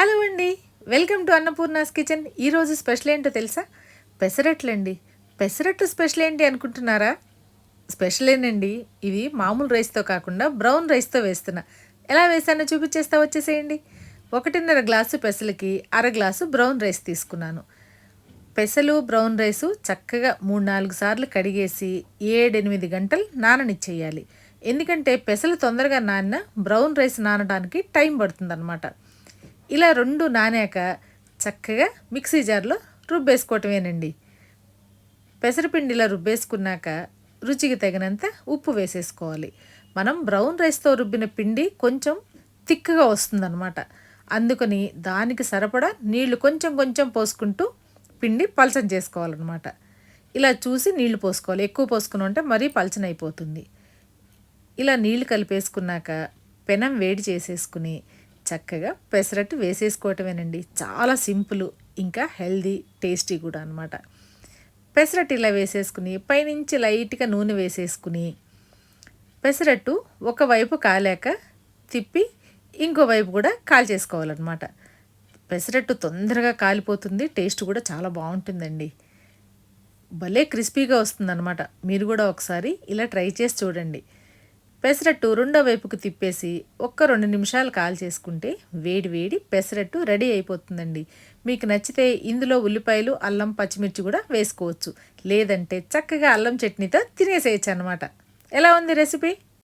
Hello అండి. Welcome to Annapurna's kitchen. ఈరోజు special ఏంటో తెలుసా? పెసరట్లండి. పెసరట్టు స్పెషల్ ఏంటి అనుకుంటున్నారా? స్పెషలేనండి. ఇవి మామూలు రైస్‌తో కాకుండా బ్రౌన్ రైస్‌తో వేస్తున్నా. ఎలా వేశానో చూపించేస్తా, వచ్చేసేయండి. 1:30 గ్లాసు పెసలకి అర గ్లాసు బ్రౌన్ రైస్ తీసుకున్నాను. పెసలు, బ్రౌన్ రైసు చక్కగా 3, 4 సార్లు కడిగేసి 7, 8 గంటలు నాననిచ్చేయాలి. ఎందుకంటే పెసలు తొందరగా నానినా బ్రౌన్ రైస్ నానడానికి టైం పడుతుందనమాట. ఇలా 2 నానాక చక్కగా మిక్సీ జార్‌లో రుబ్బేసుకోవటమేనండి. పెసరపిండి ఇలా రుబ్బేసుకున్నాక రుచికి తగినంత ఉప్పు వేసేసుకోవాలి. మనం బ్రౌన్ రైస్‌తో రుబ్బిన పిండి కొంచెం థిక్‌గా వస్తుందనమాట. అందుకని దానికి సరిపడా నీళ్లు కొంచెం కొంచెం పోసుకుంటూ పిండి పలచన చేసుకోవాలనమాట. ఇలా చూసి నీళ్లు పోసుకోవాలి. ఎక్కువ పోసుకున్నామంటే మరీ పలచనైపోతుంది. ఇలా నీళ్లు కలిపేసుకున్నాక పెనం వేడి చేసేసుకుని చక్కగా పెసరట్టు వేసేసుకోవటమేనండి. చాలా సింపుల్, ఇంకా హెల్దీ, టేస్టీ కూడా అనమాట. పెసరట్టు ఇలా వేసేసుకుని పైనుంచి లైట్గా నూనె వేసేసుకుని పెసరట్టు ఒకవైపు కాలాక తిప్పి ఇంకో వైపు కూడా కాల్చేసుకోవాలన్నమాట. పెసరట్టు తొందరగా కాలిపోతుంది, టేస్ట్ కూడా చాలా బాగుంటుందండి. భలే క్రిస్పీగా వస్తుందన్నమాట. మీరు కూడా ఒకసారి ఇలా ట్రై చేసి చూడండి. పెసరట్టు రెండో వైపుకు తిప్పేసి ఒక్క 2 నిమిషాలు కాల్చేసుకుంటే వేడి వేడి పెసరట్టు రెడీ అయిపోతుందండి. మీకు నచ్చితే ఇందులో ఉల్లిపాయలు, అల్లం, పచ్చిమిర్చి కూడా వేసుకోవచ్చు. లేదంటే చక్కగా అల్లం చట్నీతో తినేసేయచ్చు అనమాట. ఎలా ఉంది రెసిపీ?